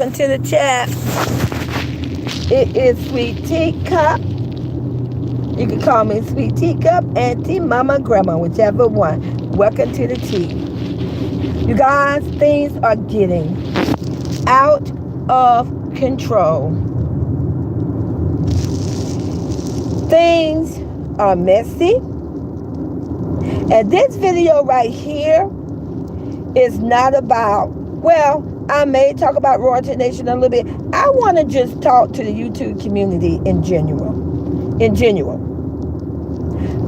To the chat. It is Sweet Teacup. You can call me Sweet Teacup, Auntie, Mama, Grandma, whichever one. Welcome to the tea. You guys, things are getting out of control. Things are messy. And this video right here is not about, well, I may talk about Royalty Nation a little bit. I want to just talk to the YouTube community in general.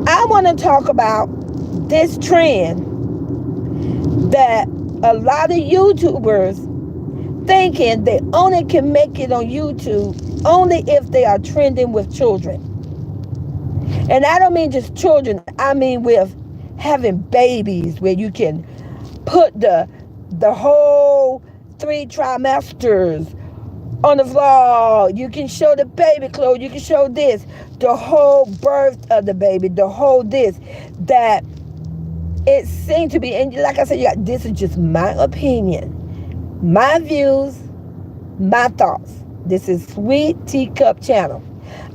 I want to talk about this trend that a lot of YouTubers thinking they only can make it on YouTube only if they are trending with children. And I don't mean just children. I mean with having babies where you can put the whole 3 trimesters on the vlog. You can show the baby clothes. You can show this, the whole birth of the baby, the whole this. That it seemed to be, and like I said, this is just my opinion, my views, my thoughts. This is Sweet Teacup Channel.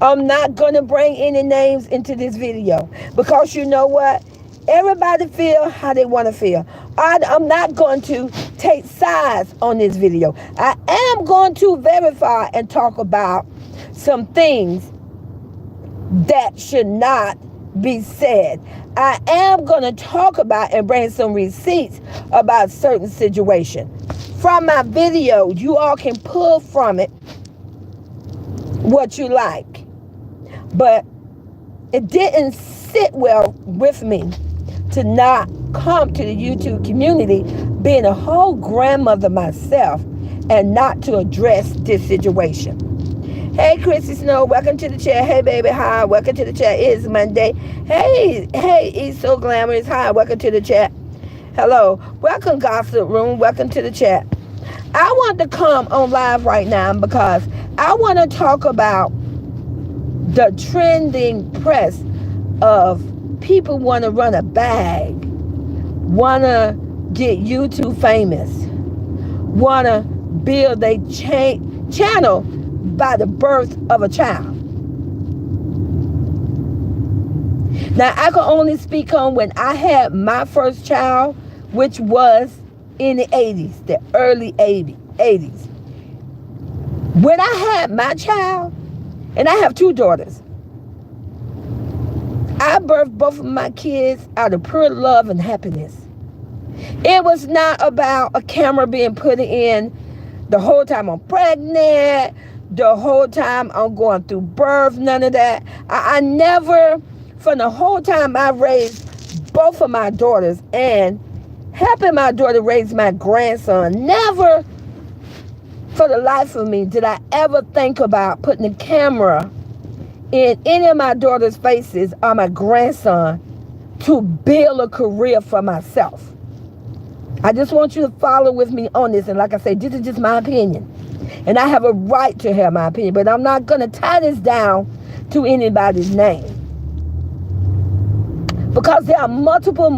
I'm not going to bring any names into this video because you know what? Everybody feel how they want to feel. I'm not going to take sides on this video. I am going to verify and talk about some things that should not be said. I am going to talk about and bring some receipts about certain situations. From my video, you all can pull from it what you like. But it didn't sit well with me to not come to the YouTube community, being a whole grandmother myself, and not to address this situation. Hey, Chrissy Snow, welcome to the chat. Hey, baby, hi, welcome to the chat. It is Monday. Hey, it's so glamorous. Hi, welcome to the chat. Hello, welcome, Gossip Room. Welcome to the chat. I want to come on live right now because I want to talk about the trending press of people want to run a bag, want to get YouTube famous, want to build a channel by the birth of a child. Now, I can only speak on when I had my first child, which was in the 80s, the early 80s. When I had my child, and I have 2 daughters, I birthed both of my kids out of pure love and happiness. It was not about a camera being put in the whole time I'm pregnant, the whole time I'm going through birth, none of that. I never, from the whole time I raised both of my daughters and helping my daughter raise my grandson, never for the life of me did I ever think about putting a camera in any of my daughter's faces or my grandson to build a career for myself. I just want you to follow with me on this. And like I say, this is just my opinion. And I have a right to have my opinion, but I'm not going to tie this down to anybody's name. Because there are multiple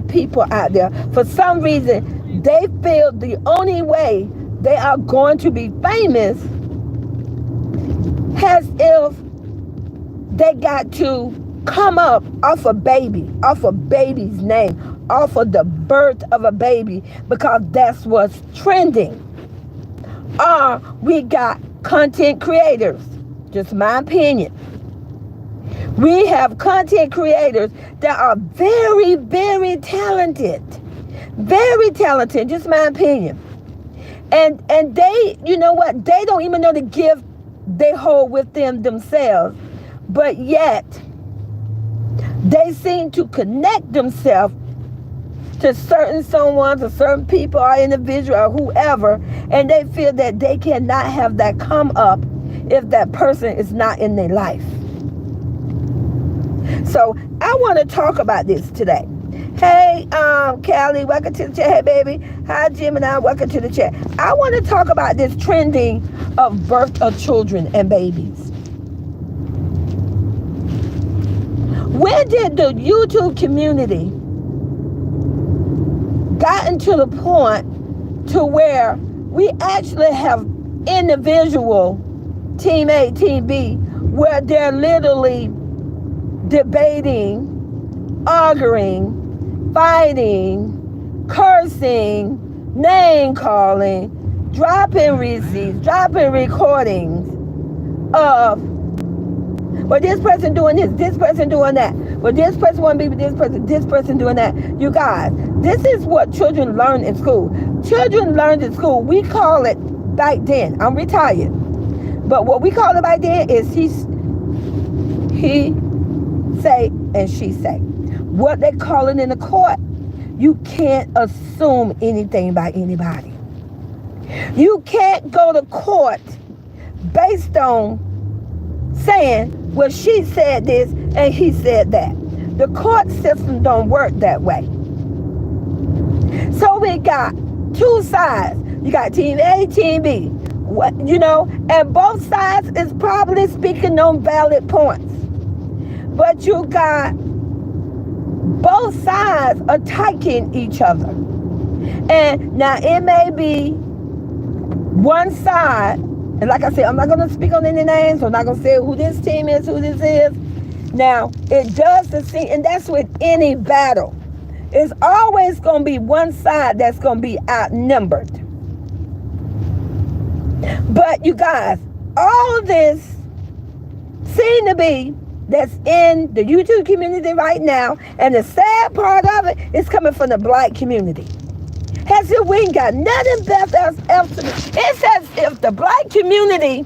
people out there. For some reason, they feel the only way they are going to be famous as if they got to come up off a baby, off a baby's name, off of the birth of a baby, because that's what's trending. Or we got content creators, just my opinion. We have content creators that are very, very talented. Very talented, just my opinion. And they, you know what, they don't even know the gift they hold with themselves. But yet, they seem to connect themselves to certain someone, to certain people or individual or whoever, and they feel that they cannot have that come up if that person is not in their life. So I want to talk about this today. Hey, Callie, welcome to the chat. Hey, baby. Hi, Gemini, welcome to the chat. I want to talk about this trending of birth of children and babies. When did the YouTube community gotten to the point to where we actually have individual Team A, Team B, where they're literally debating, arguing, fighting, cursing, name calling, dropping receipts, dropping recordings of, well, this person doing this person doing that. Well, this person want to be with this person doing that. You guys, this is what children learn in school. Children learned in school. We call it back then. I'm retired. But what we call it back then is he say and she say. What they call it in the court, you can't assume anything by anybody. You can't go to court based on saying, well, she said this and he said that. The court system don't work that way. So we got two sides. You got Team A, Team B. And both sides is probably speaking on valid points. But you got both sides attacking each other. And now it may be one side, and like I said, I'm not going to speak on any names. I'm not going to say who this team is, who this is. Now, it does the same, and that's with any battle. It's always going to be one side that's going to be outnumbered. But you guys, all this seem to be that's in the YouTube community right now, and the sad part of it is coming from the black community. As if we ain't got nothing else to do. It's as if the black community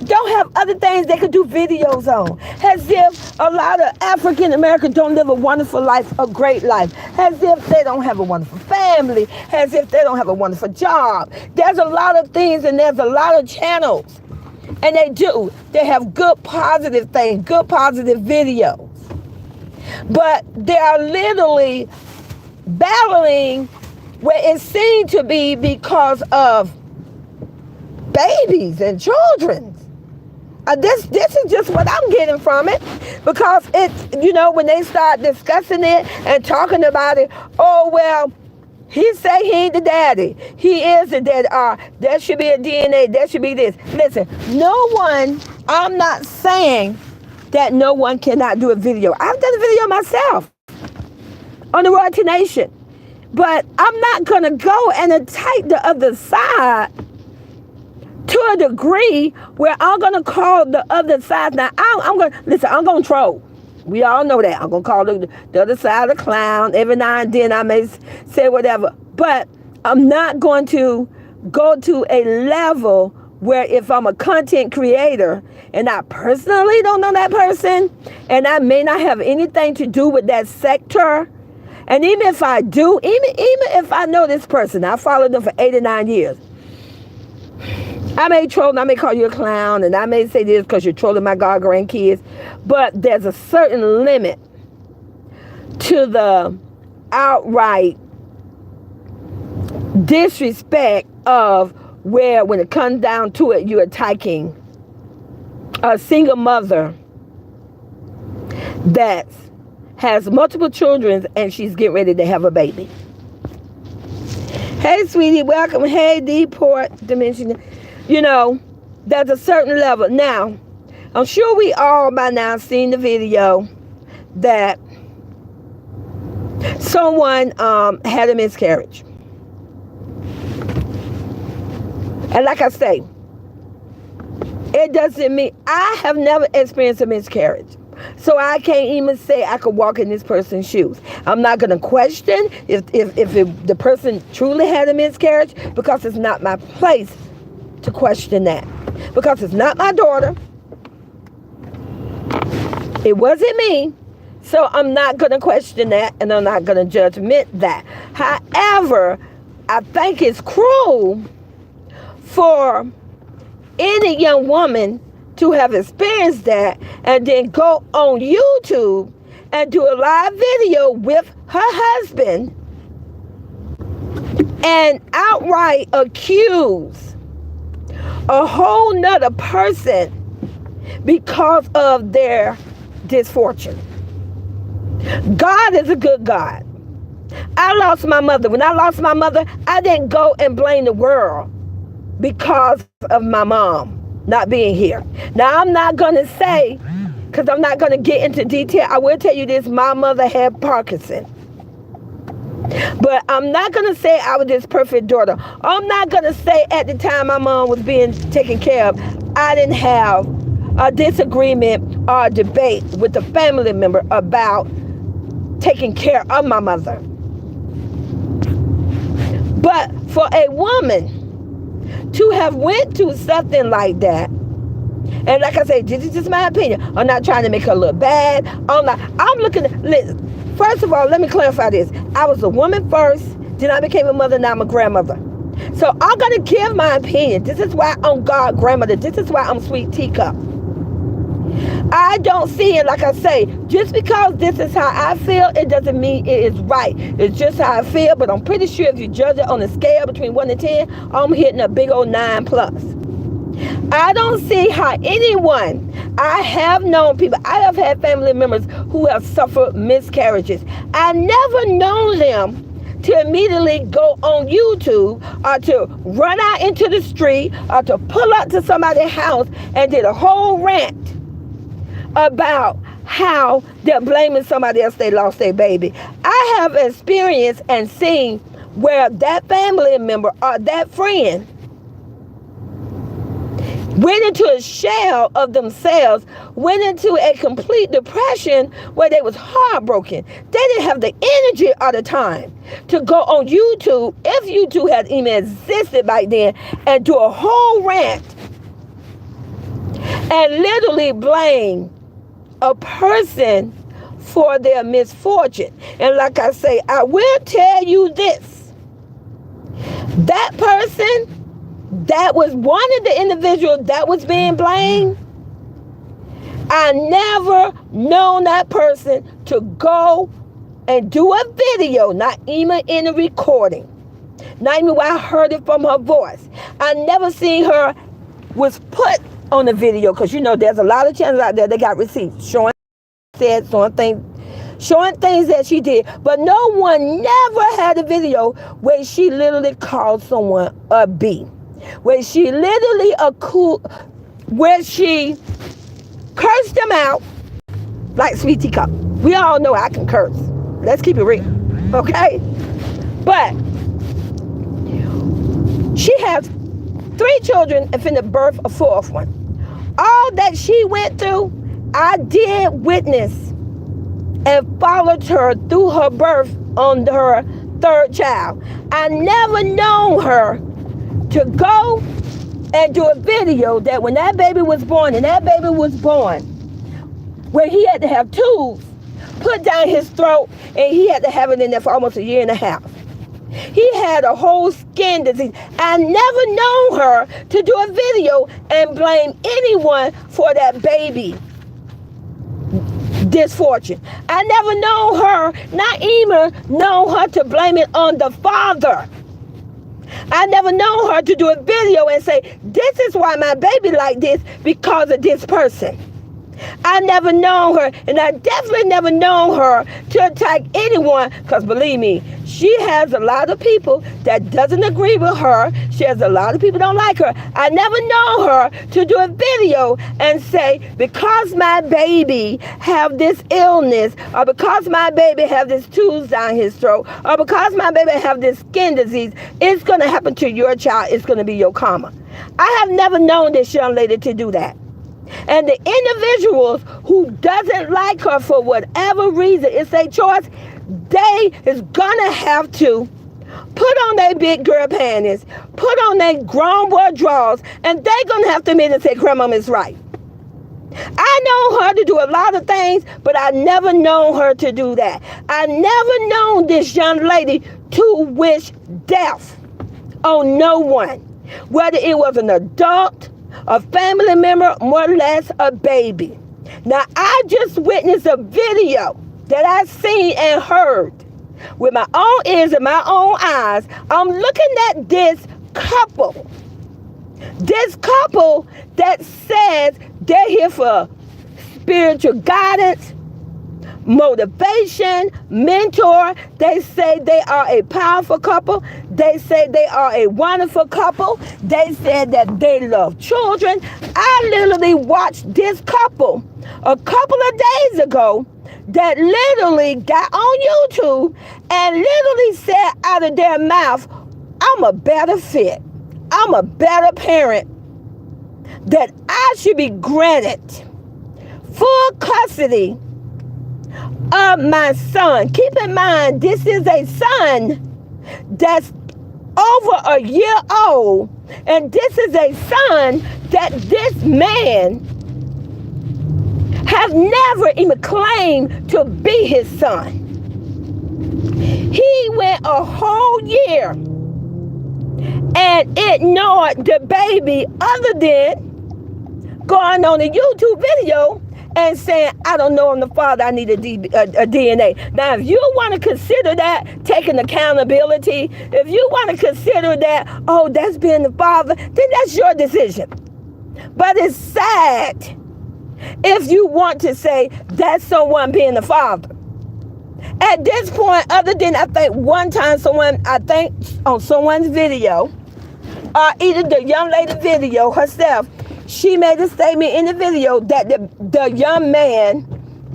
don't have other things they could do videos on. As if a lot of African Americans don't live a wonderful life, a great life. As if they don't have a wonderful family. As if they don't have a wonderful job. There's a lot of things and there's a lot of channels. And they do. They have good positive things, good positive videos. But they are literally battling where it seemed to be because of babies and children. This is just what I'm getting from it, because when they start discussing it and talking about it, oh, well, he say he ain't the daddy. He is the daddy. There should be a DNA. There should be this. Listen, I'm not saying that no one cannot do a video. I've done a video myself on the Royalty Nation. But I'm not going to go and attack the other side to a degree where I'm going to call the other side. Now, I'm going to troll. We all know that. I'm going to call the other side a clown. Every now and then I may say whatever. But I'm not going to go to a level where if I'm a content creator and I personally don't know that person and I may not have anything to do with that sector, and even if I do, even if I know this person, I followed them for 8 or 9 years, I may troll and I may call you a clown and I may say this because you're trolling my grandkids, but there's a certain limit to the outright disrespect of where, when it comes down to it, you're attacking a single mother that has multiple children and she's getting ready to have a baby. Hey, sweetie, welcome. Hey, Deport Dimension. There's a certain level. Now, I'm sure we all by now seen the video that someone had a miscarriage. And like I say, it doesn't mean, I have never experienced a miscarriage. So I can't even say I could walk in this person's shoes. I'm not going to question if the person truly had a miscarriage, because it's not my place to question that. Because it's not my daughter. It wasn't me. So I'm not going to question that, and I'm not going to judgment that. However, I think it's cruel for any young woman to have experienced that and then go on YouTube and do a live video with her husband and outright accuse a whole nother person because of their misfortune. God is a good God. I lost my mother. When I lost my mother, I didn't go and blame the world because of my mom not being here. Now, I'm not going to say, because I'm not going to get into detail, I will tell you this, my mother had Parkinson. But I'm not going to say I was this perfect daughter. I'm not going to say at the time my mom was being taken care of, I didn't have a disagreement or a debate with a family member about taking care of my mother. But for a woman to have went through something like that, and like I said, this is just my opinion. I'm not trying to make her look bad. I'm looking at, first of all, let me clarify this. I was a woman first, then I became a mother, now I'm a grandmother. So I'm going to give my opinion. This is why I'm God grandmother. This is why I'm sweet teacup. I don't see it, like I say, just because this is how I feel, it doesn't mean it is right. It's just how I feel, but I'm pretty sure if you judge it on a scale between 1 and 10, I'm hitting a big old 9 plus. I don't see how anyone, I have known people, I have had family members who have suffered miscarriages. I never known them to immediately go on YouTube or to run out into the street or to pull up to somebody's house and did a whole rant about how they're blaming somebody else they lost their baby. I have experienced and seen where that family member or that friend went into a shell of themselves, went into a complete depression where they was heartbroken. They didn't have the energy or the time to go on YouTube, if YouTube had even existed back then, and do a whole rant and literally blame a person for their misfortune. And like I say, I will tell you this. That person that was one of the individuals that was being blamed, I never known that person to go and do a video, not even in a recording, not even when I heard it from her voice. I never seen her was put on the video, because you know there's a lot of channels out there that got receipts showing things that she did, but no one never had a video where she literally called someone a B, where she literally where she cursed them out like Sweet Teacup. We all know I can curse. Let's keep it real, okay? But she has 3 children and finna birth a 4th one. All that she went through, I did witness and followed her through her birth on her 3rd child. I never known her to go and do a video that when that baby was born, where he had to have tubes put down his throat, and he had to have it in there for almost 1.5 years. He had a whole skin disease. I never known her to do a video and blame anyone for that baby misfortune. I never known her, not even known her to blame it on the father. I never known her to do a video and say, this is why my baby like this, because of this person. I never known her, and I definitely never known her to attack anyone, because believe me, she has a lot of people that doesn't agree with her. She has a lot of people don't like her. I never known her to do a video and say, because my baby have this illness, or because my baby have this tubes down his throat, or because my baby have this skin disease, it's going to happen to your child. It's going to be your karma. I have never known this young lady to do that. And the individuals who doesn't like her for whatever reason, it's their choice, they is gonna have to put on their big girl panties, put on their grown boy drawers, and they gonna have to admit and say, Grandmama is right. I know her to do a lot of things, but I never known her to do that. I never known this young lady to wish death on no one, whether it was an adult, a family member, more or less a baby. Now, I just witnessed a video that I seen and heard with my own ears and my own eyes. I'm looking at this couple that says they're here for spiritual guidance, motivation, mentor. They say they are a powerful couple. They say they are a wonderful couple. They said that they love children. I literally watched this couple a couple of days ago that literally got on YouTube and literally said out of their mouth, I'm a better fit. I'm a better parent. That I should be granted full custody of my son. Keep in mind, this is a son that's over a year old, and this is a son that this man has never even claimed to be his son. He went a whole year and ignored the baby, other than going on a YouTube video and saying, I don't know I'm the father, I need a DNA. Now, if you want to consider that taking accountability, if you want to consider that, oh, that's being the father, then that's your decision. But it's sad if you want to say that's someone being the father. At this point, other than I think one time on someone's video, or either the young lady video herself, she made a statement in the video that the young man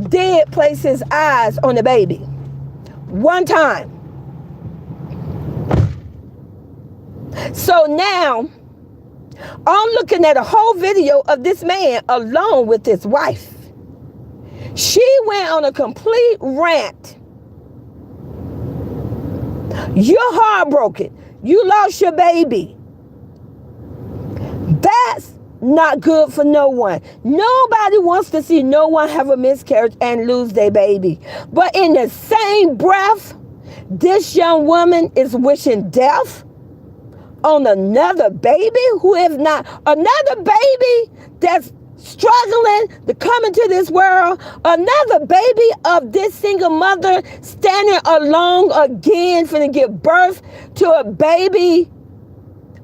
did place his eyes on the baby. One time. So now, I'm looking at a whole video of this man alone with his wife. She went on a complete rant. You're heartbroken. You lost your baby. That's not good for no one. Nobody wants to see no one have a miscarriage and lose their baby. But in the same breath, this young woman is wishing death on another baby who is not another baby that's struggling to come into this world, another baby of this single mother standing alone again finna give birth to a baby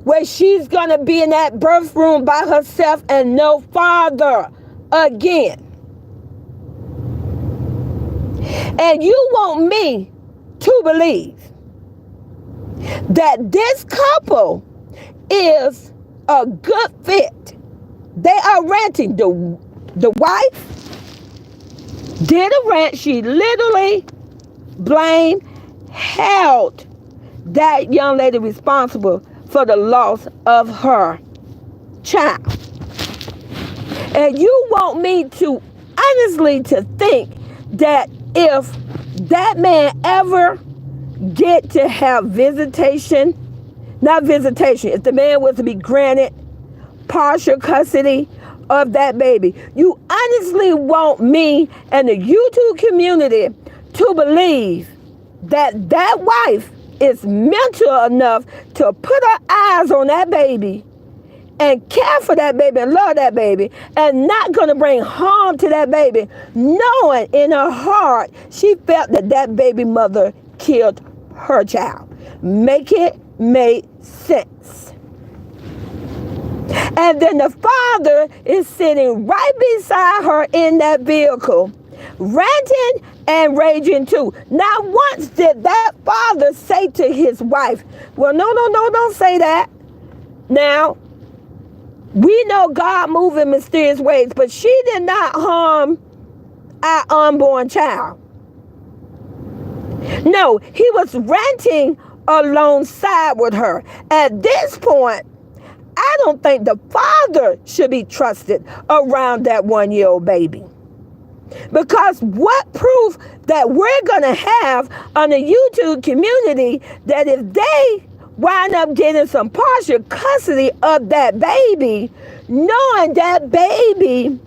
where she's going to be in that birth room by herself and no father again. And you want me to believe that this couple is a good fit. They are ranting. The wife did a rant. She literally held that young lady responsible for the loss of her child. And you want me to honestly to think that if that man ever get to have visitation, not visitation, if the man was to be granted partial custody of that baby, you honestly want me and the YouTube community to believe that that wife is mental enough to put her eyes on that baby and care for that baby and love that baby and not going to bring harm to that baby, knowing in her heart she felt that that baby mother killed her child. Make it make sense. And then the father is sitting right beside her in that vehicle, ranting and raging too. Not once did that father say to his wife, well, no, don't say that. Now, we know God moves in mysterious ways, but she did not harm our unborn child. No, he was ranting alongside with her. At this point, I don't think the father should be trusted around that 1-year-old baby. Because what proof that we're going to have on the YouTube community that if they wind up getting some partial custody of that baby, knowing that baby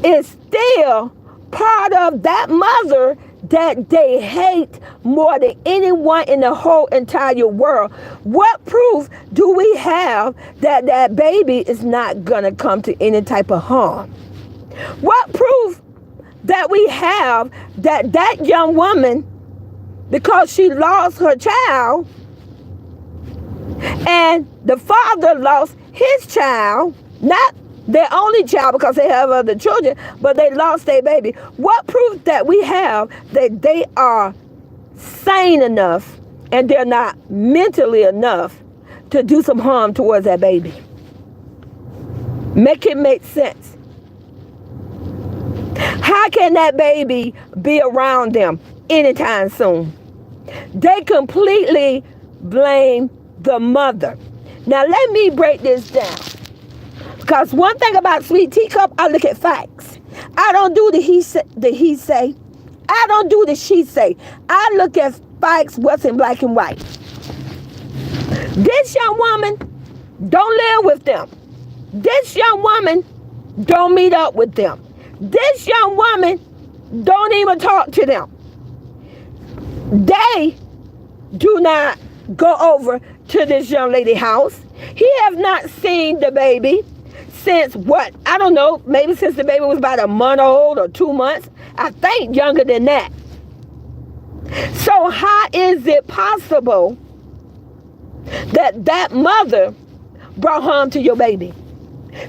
is still part of that mother that they hate more than anyone in the whole entire world, what proof do we have that that baby is not going to come to any type of harm? What proof that we have that that young woman, because she lost her child and the father lost his child, not their only child because they have other children, but they lost their baby. What proof that we have that they are sane enough and they're not mentally enough to do some harm towards that baby? Make it make sense. How can that baby be around them anytime soon? They completely blame the mother. Now let me break this down. Because one thing about Sweet Teacup, I look at facts. I don't do the he say. I don't do the she say. I look at facts, what's in black and white. This young woman don't live with them. This young woman don't meet up with them. This young woman don't even talk to them. They do not go over to this young lady's house. He have not seen the baby since what? I don't know, maybe since the baby was about a month old or 2 months. I think younger than that. So how is it possible that that mother brought harm to your baby?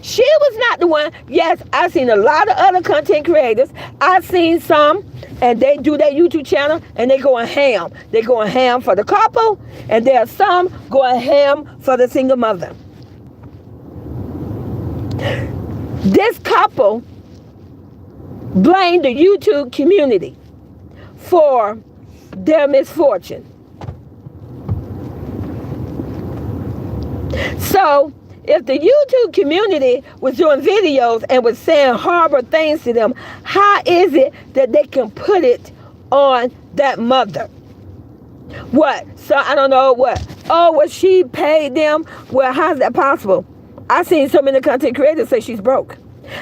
She was not the one. Yes, I've seen a lot of other content creators. I've seen some, and they do their YouTube channel, and they going ham. They going ham for the couple, and there are some going ham for the single mother. This couple blamed the YouTube community for their misfortune. So, if the YouTube community was doing videos and was saying horrible things to them, how is it that they can put it on that mother? What? So I don't know what. Oh, well, she paid them. Well, how's that possible? I've seen so many content creators say she's broke.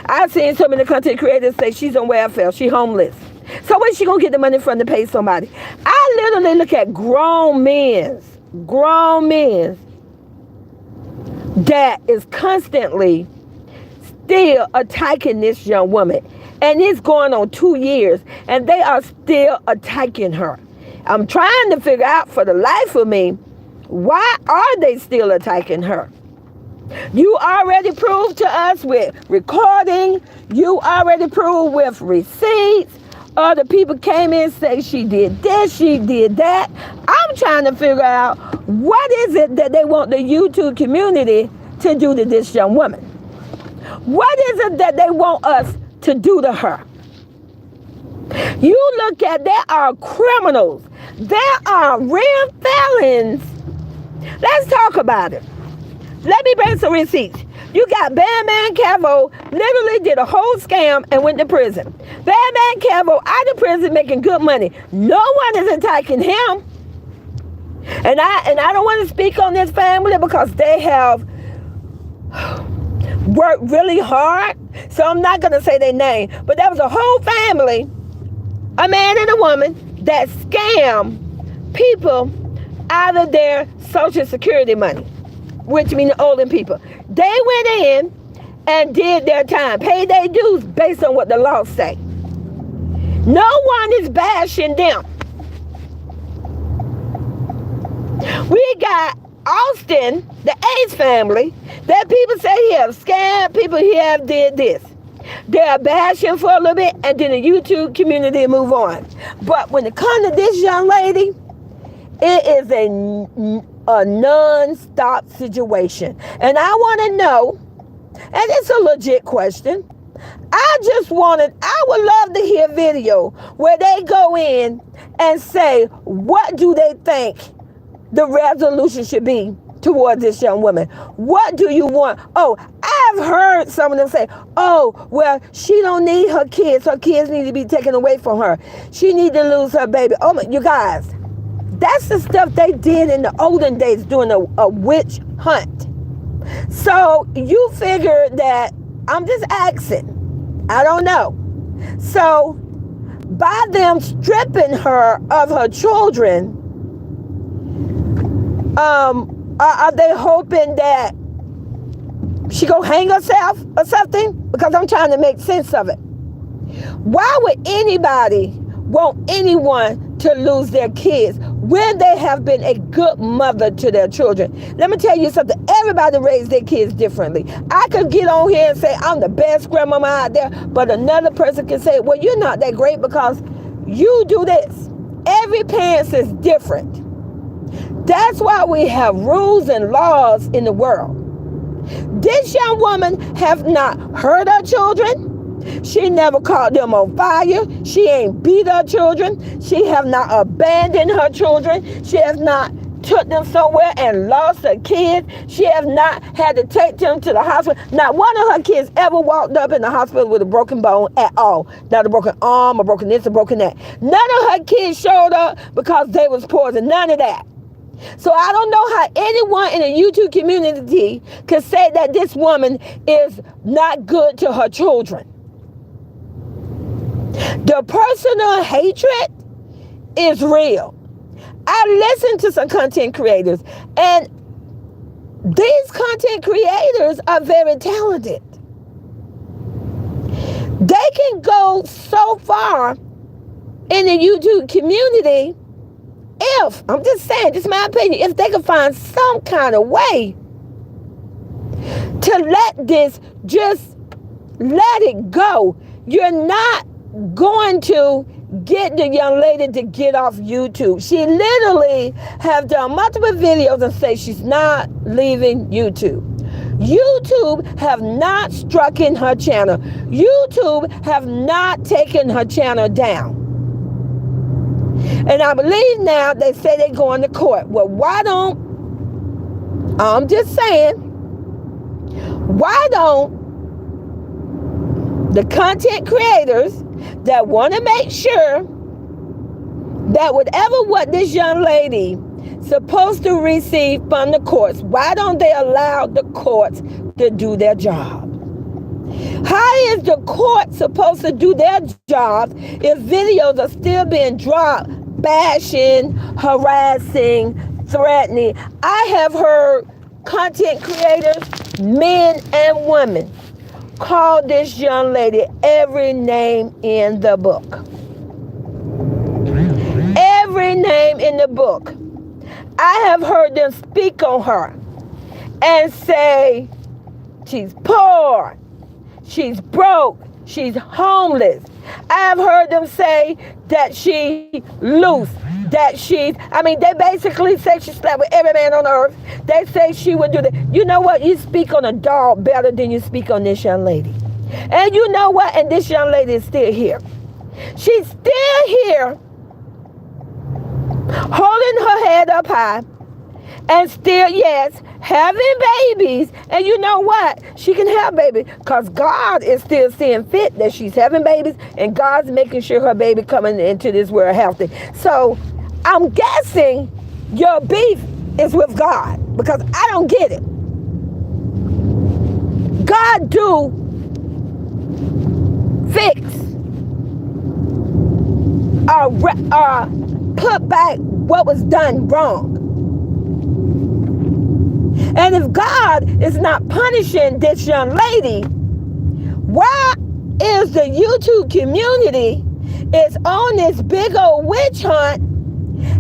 I've seen so many content creators say she's on welfare. She's homeless. So where's she going to get the money from to pay somebody? I literally look at grown men that is constantly still attacking this young woman. And it's going on 2 years, and they are still attacking her. I'm trying to figure out for the life of me, why are they still attacking her? You already proved to us with recording. You already proved with receipts. Other people came in and say she did this, she did that. I'm trying to figure out what is it that they want the YouTube community to do to this young woman? What is it that they want us to do to her? You look at, there are criminals. There are real felons. Let's talk about it. Let me bring some receipts. You got Badman Kevo literally did a whole scam and went to prison. Badman Kevo out of prison making good money. No one is attacking him. And I don't want to speak on this family because they have worked really hard. So I'm not going to say their name. But there was a whole family, a man and a woman, that scammed people out of their Social Security money, which means older people. They went in and did their time, paid their dues based on what the law say. No one is bashing them. We got Austin, the Ace family, that people say he have scammed, people he have did this. They're bashing for a little bit, and then the YouTube community move on. But when it comes to this young lady, it is a non-stop situation. And I want to know, and it's a legit question, I would love to hear a video where they go in and say, what do they think the resolution should be towards this young woman? What do you want? Oh, I've heard some of them say, oh, well, she don't need her kids. Her kids need to be taken away from her. She need to lose her baby. Oh, my, you guys, that's the stuff they did in the olden days doing a witch hunt. So you figure that, I'm just asking. I don't know. So by them stripping her of her children, are they hoping that she go hang herself or something? Because I'm trying to make sense of it. Why would anybody want anyone to lose their kids? when they have been a good mother to their children. Let me tell you something. Everybody raised their kids differently. I could get on here and say I'm the best grandmama out there, but another person can say, well, you're not that great because you do this. Every parent is different. That's why we have rules and laws in the world. This young woman have not hurt her children. She never caught them on fire. She ain't beat her children. She have not abandoned her children. She has not took them somewhere and lost her kids. She has not had to take them to the hospital. Not one of her kids ever walked up in the hospital with a broken bone at all. Not a broken arm, a broken this, a broken that. None of her kids showed up because they was poisoned. None of that. So I don't know how anyone in the YouTube community could say that this woman is not good to her children. The personal hatred is real. I listen to some content creators, and these content creators are very talented. They can go so far in the YouTube community if, I'm just saying, this is my opinion, if they can find some kind of way to let this, just let it go. You're not going to get the young lady to get off YouTube. She literally have done multiple videos and say she's not leaving YouTube. YouTube have not struck in her channel. YouTube have not taken her channel down. And I believe now they say they're going to court. Well, why don't, I'm just saying, why don't the content creators that want to make sure that whatever what this young lady supposed to receive from the courts, why don't they allow the courts to do their job? How is the court supposed to do their job if videos are still being dropped, bashing, harassing, threatening? I have heard content creators, men and women, call this young lady every name in the book. Every name in the book. I have heard them speak on her and say she's poor, she's broke, she's homeless. I have heard them say that she loose, that she's, they basically say she slept with every man on earth. They say she would do that. You know what? You speak on a dog better than you speak on this young lady. And you know what? And this young lady is still here. She's still here, holding her head up high, and still, yes, having babies. And you know what? She can have babies because God is still seeing fit that she's having babies, and God's making sure her baby coming into this world healthy. So I'm guessing your beef is with God, because I don't get it. God do fix or put back what was done wrong. And if God is not punishing this young lady, why is the YouTube community is on this big old witch hunt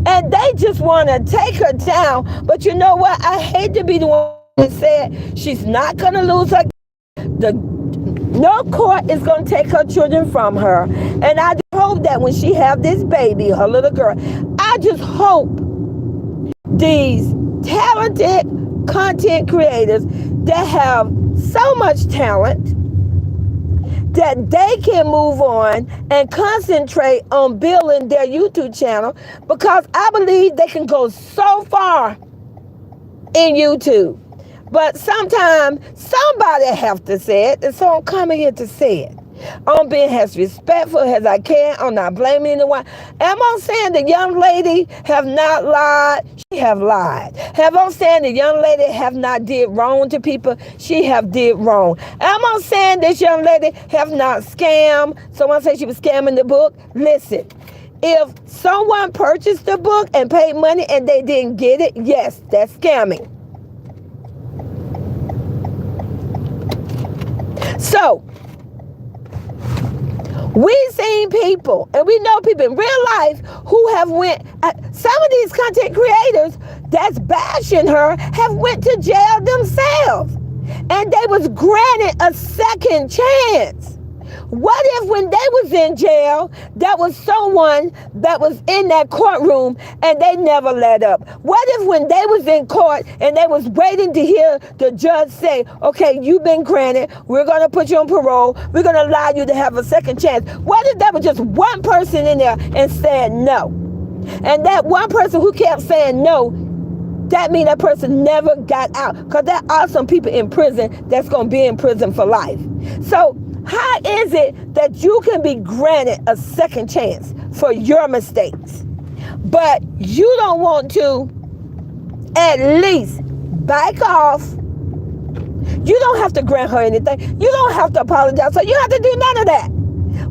and they just want to take her down? But you know what? I hate to be the one that said she's not going to lose her. No court is going to take her children from her. And I hope that when she have this baby, her little girl, I just hope these talented content creators that have so much talent that they can move on and concentrate on building their YouTube channel, because I believe they can go so far in YouTube. But sometimes somebody have to say it, and so I'm coming here to say it. I'm being as respectful as I can. I'm not blaming anyone. Am I saying the young lady have not lied? She have lied. Am I saying the young lady have not did wrong to people? She have did wrong. Am I saying this young lady have not scammed? Someone say she was scamming the book. Listen, if someone purchased the book and paid money and they didn't get it, yes, that's scamming. So, we've seen people, and we know people in real life who have went, some of these content creators that's bashing her have went to jail themselves. And they was granted a second chance. What if when they was in jail, that was someone that was in that courtroom and they never let up? What if when they was in court and they was waiting to hear the judge say, okay, you've been granted, we're going to put you on parole, we're going to allow you to have a second chance? What if there was just one person in there and said no? And that one person who kept saying no, that means that person never got out, because there are some people in prison that's going to be in prison for life. So how is it that you can be granted a second chance for your mistakes, but you don't want to at least back off? You don't have to grant her anything. You don't have to apologize. So you have to do none of that.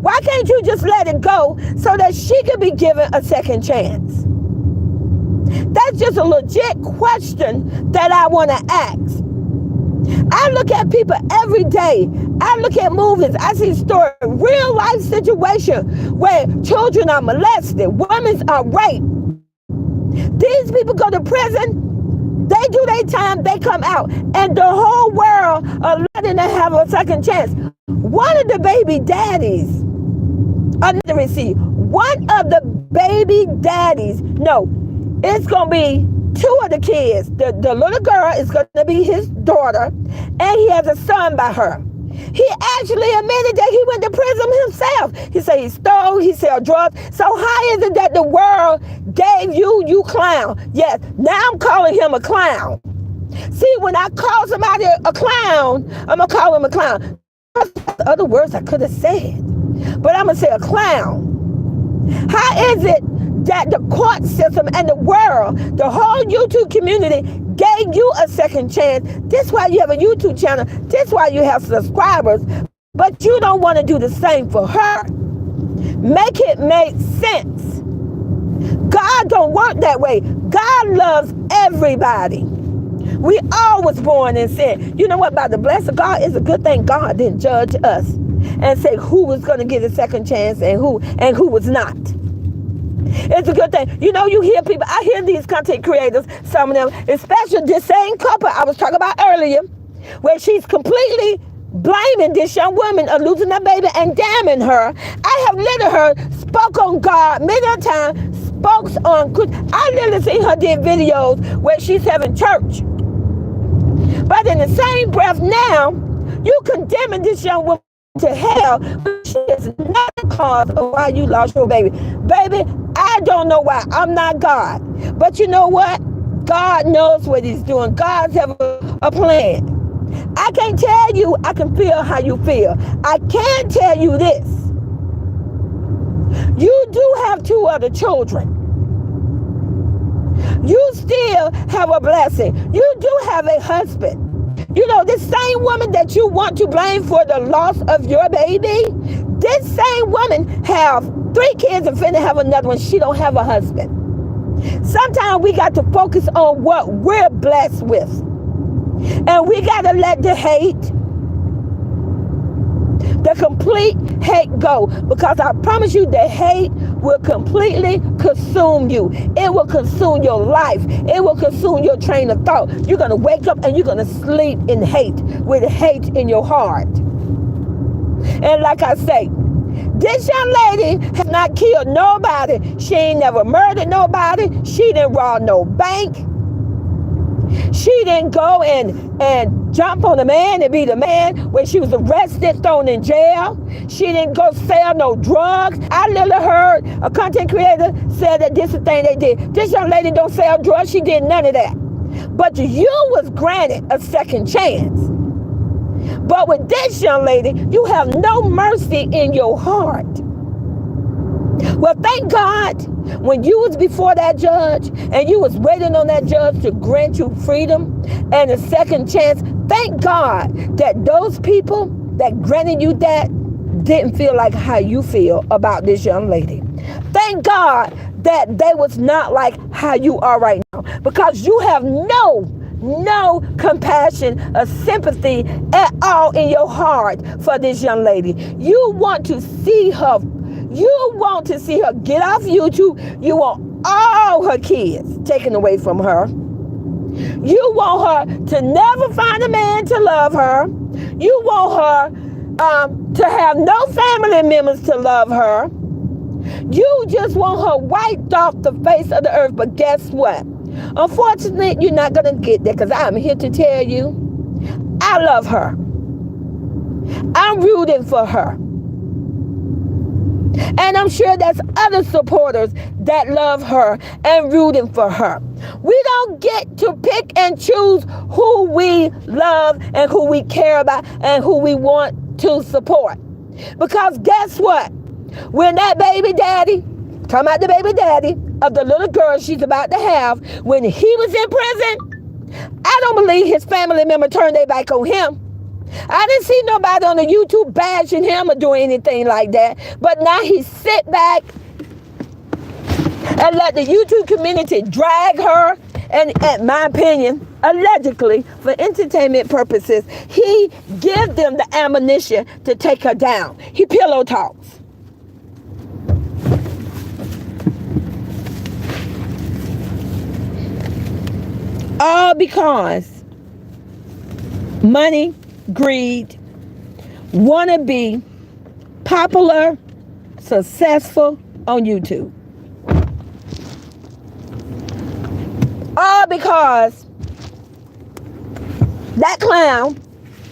Why can't you just let it go so that she can be given a second chance? That's just a legit question that I want to ask. I look at people every day. I look at movies. I see stories, real life situation where children are molested, women are raped. These people go to prison, they do their time, they come out, and the whole world are letting them have a second chance. One of the baby daddies, under receipt, one of the baby daddies, no, it's going to be two of the kids. The little girl is going to be his daughter, and he has a son by her. He actually admitted that he went to prison himself. He said he stole, he sold drugs. So how is it that the world gave you clown? Yes, now I'm calling him a clown. See, when I call somebody a clown, I'm going to call him a clown. Other words I could have said, but I'm going to say a clown. How is it that the court system and the world, the whole YouTube community gave you a second chance? This is why you have a YouTube channel. This is why you have subscribers. But you don't want to do the same for her. Make it make sense. God don't work that way. God loves everybody. We all was born in sin. You know what? By the blessing of God, it's a good thing God didn't judge us and say who was going to get a second chance and who was not. It's a good thing. You know, you hear people, I hear these content creators, some of them, especially this same couple I was talking about earlier, where she's completely blaming this young woman of losing her baby and damning her. I have literally heard, spoke on God many times, spoke on, I literally seen her did videos where she's having church. But in the same breath now, you condemning this young woman to hell, but she is not the cause of why you lost your baby. Baby, I don't know why. I'm not God. But you know what? God knows what he's doing. God's have a plan. I can't tell you I can feel how you feel. I can tell you this. You do have two other children. You still have a blessing. You do have a husband. You know, this same woman that you want to blame for the loss of your baby, this same woman have 3 kids and finna have another one. She don't have a husband. Sometimes we got to focus on what we're blessed with. And we got to let the hate, the complete hate go. Because I promise you, the hate will completely consume you. It will consume your life. It will consume your train of thought. You're going to wake up and you're going to sleep in hate, with hate in your heart. And like I say, this young lady has not killed nobody. She ain't never murdered nobody. She didn't rob no bank. She didn't go and jump on a man and be the man when she was arrested, thrown in jail. She didn't go sell no drugs. I literally heard a content creator say that this is the thing they did. This young lady don't sell drugs. She did none of that. But you was granted a second chance. But with this young lady, you have no mercy in your heart. Well, thank God when you was before that judge and you was waiting on that judge to grant you freedom and a second chance, thank God that those people that granted you that didn't feel like how you feel about this young lady. Thank God that they was not like how you are right now, because you have no compassion or sympathy at all in your heart for this young lady. You want to see her. You want to see her get off YouTube. You want all her kids taken away from her. You want her to never find a man to love her. You want her to have no family members to love her. You just want her wiped off the face of the earth. But guess what? Unfortunately, you're not going to get there, because I'm here to tell you, I love her. I'm rooting for her. And I'm sure there's other supporters that love her and rooting for her. We don't get to pick and choose who we love and who we care about and who we want to support. Because guess what? When that baby daddy, talking about the baby daddy of the little girl she's about to have, when he was in prison, I don't believe his family member turned their back on him. I didn't see nobody on the YouTube bashing him or doing anything like that. But now he sit back and let the YouTube community drag her, and in my opinion, allegedly, for entertainment purposes, he gives them the ammunition to take her down. He pillow talks. All because money, greed, want to be popular, successful on YouTube. All because that clown,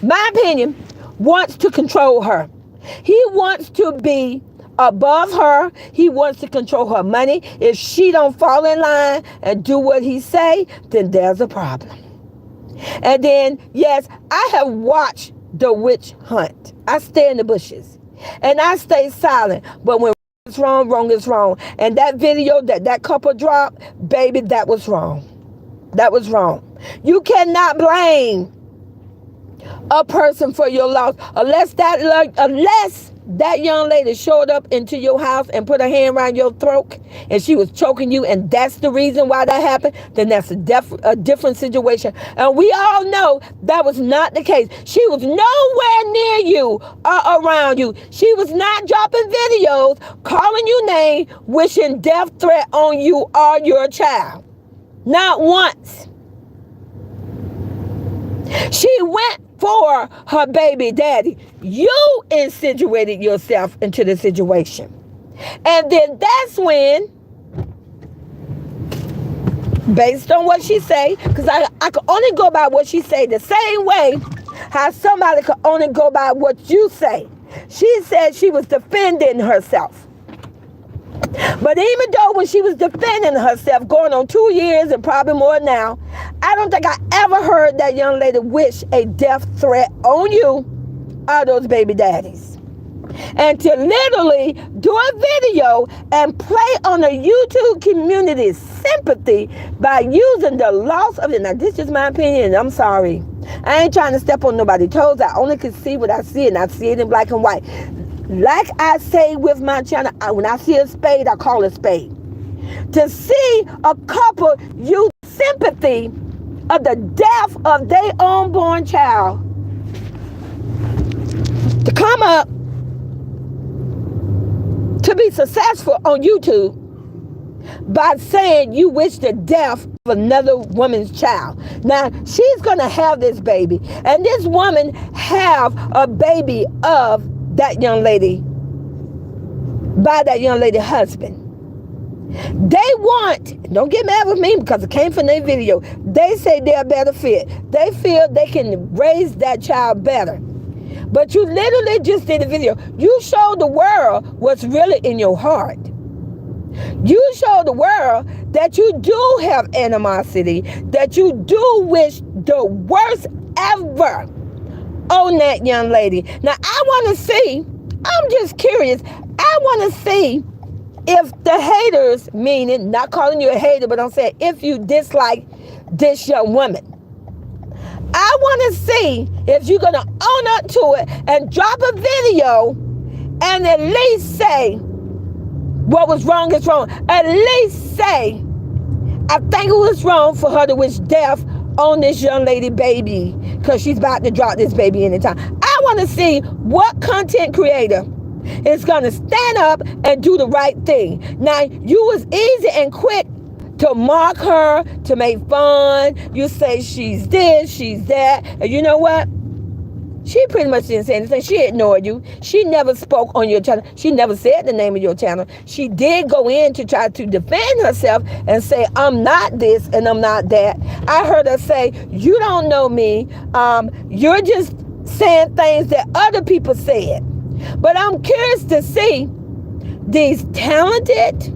my opinion, wants to control her. He wants to be above her. He wants to control her money. If she don't fall in line and do what he say, then there's a problem. And then, yes, I have watched the witch hunt. I stay in the bushes and I stay silent. But when it's wrong, wrong is wrong. And that video that couple dropped, baby, that was wrong. That was wrong. You cannot blame a person for your loss unless that young lady showed up into your house and put her hand around your throat and she was choking you, and that's the reason why that happened, then that's a different situation. And we all know that was not the case. She was nowhere near you or around you. She was not dropping videos, calling you name, wishing death threat on you or your child. Not once. She went for her baby daddy. You insinuated yourself into the situation. And then that's when, based on what she say, because I could only go by what she say the same way how somebody could only go by what you say. She said she was defending herself. But even though when she was defending herself, going on 2 years and probably more now, I don't think I ever heard that young lady wish a death threat on you or those baby daddies. And to literally do a video and play on the YouTube community's sympathy by using the loss of it. Now, this is my opinion. I'm sorry. I ain't trying to step on nobody's toes. I only can see what I see, and I see it in black and white. Like I say with my channel, when I see a spade, I call it spade. To see a couple use sympathy of the death of their unborn child to come up to be successful on YouTube by saying you wish the death of another woman's child. Now, she's going to have this baby, and this woman have a baby of that young lady by that young lady's husband. They want, don't get mad with me because it came from their video, they say they're a better fit. They feel they can raise that child better. But you literally just did a video. You showed the world what's really in your heart. You showed the world that you do have animosity, that you do wish the worst ever on that young lady. Now, I want to see, I'm just curious, I want to see if the haters, meaning not calling you a hater, but I'm saying if you dislike this young woman, I want to see if you're going to own up to it and drop a video and at least say what was wrong is wrong. At least say, I think it was wrong for her to wish death on this young lady baby because she's about to drop this baby anytime. I want to see what content creator is going to stand up and do the right thing. Now, you was easy and quick to mock her, to make fun. You say she's this, she's that. And you know what? She pretty much didn't say anything. She ignored you. She never spoke on your channel. She never said the name of your channel. She did go in to try to defend herself and say, I'm not this and I'm not that. I heard her say, you don't know me. You're just saying things that other people said. But I'm curious to see these talented,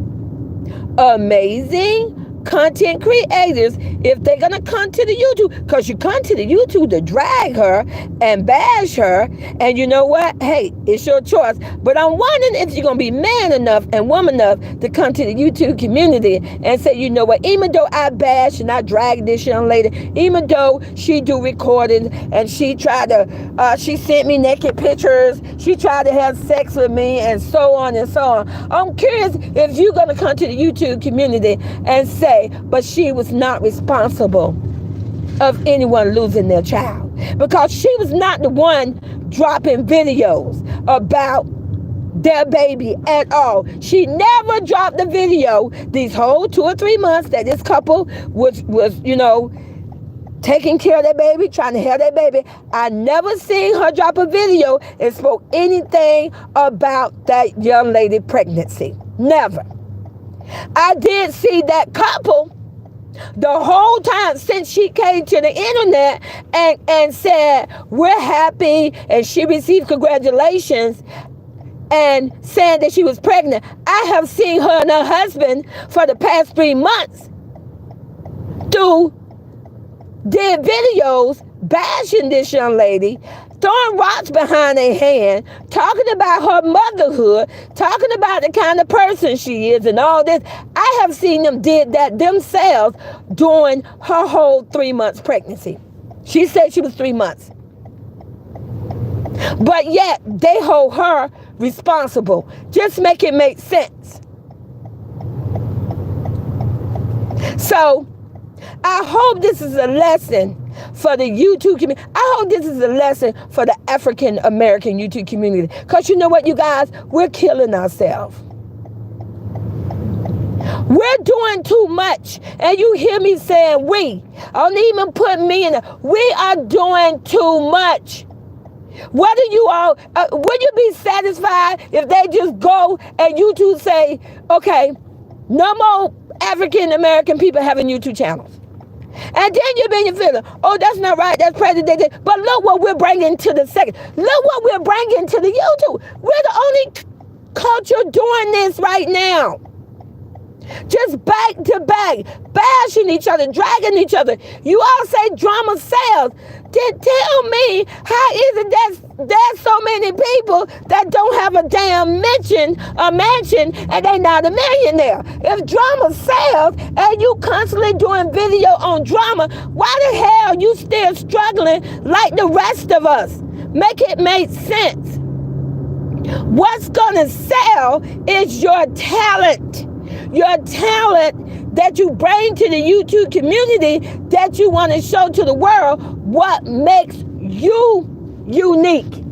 amazing content creators, if they're gonna come to the YouTube, because you come to the YouTube to drag her and bash her, and you know what? Hey, it's your choice. But I'm wondering if you're gonna be man enough and woman enough to come to the YouTube community and say, you know what? Even though I bash and I drag this young lady, even though she do recordings and she tried to, she sent me naked pictures, she tried to have sex with me, and so on and so on. I'm curious if you're gonna come to the YouTube community and say, but she was not responsible of anyone losing their child, because she was not the one dropping videos about their baby at all. She never dropped the video these whole 2 or 3 months that this couple was taking care of their baby, trying to have their baby. I never seen her drop a video and spoke anything about that young lady pregnancy. Never. I did see that couple the whole time since she came to the internet and said, we're happy, and she received congratulations and saying that she was pregnant. I have seen her and her husband for the past 3 months did videos bashing this young lady, throwing rocks behind their hand, talking about her motherhood, talking about the kind of person she is and all this. I have seen them did that themselves during her whole 3 months pregnancy. She said she was 3 months. But yet they hold her responsible. Just make it make sense. So I hope this is a lesson for the YouTube community. I hope this is a lesson for the African American YouTube community. Because you know what, you guys? We're killing ourselves. We're doing too much. And you hear me saying we. I don't even put me in it. We are doing too much. What do you all, would you be satisfied if they just go and YouTube say, okay, no more African American people having YouTube channels? And then you've been feeling, oh, that's not right, that's prejudice. But look what we're bringing to the second. Look what we're bringing to the YouTube. We're the only culture doing this right now. Just back to back, bashing each other, dragging each other. You all say drama sells. Then tell me, how is it that there's so many people that don't have a damn mansion, and they not a millionaire? If drama sells and you constantly doing video on drama, why the hell you still struggling like the rest of us? Make it make sense. What's gonna sell is your talent. Your talent that you bring to the YouTube community, that you want to show to the world what makes you unique.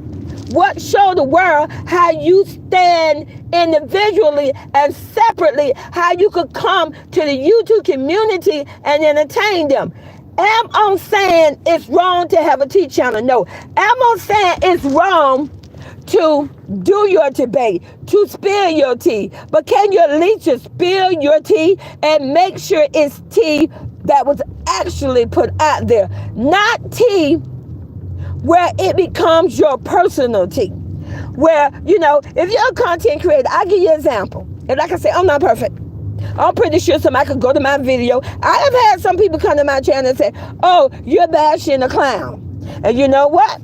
What show the world how you stand individually and separately, how you could come to the YouTube community and entertain them. Am I saying it's wrong to have a tea channel? No. Am I saying it's wrong to do your debate, to spill your tea? But can you at least just spill your tea and make sure it's tea that was actually put out there, not tea where it becomes your personal tea? Where, if you're a content creator, I'll give you an example. And like I said, I'm not perfect. I'm pretty sure somebody could go to my video. I have had some people come to my channel and say, oh, you're bashing a clown. And you know what?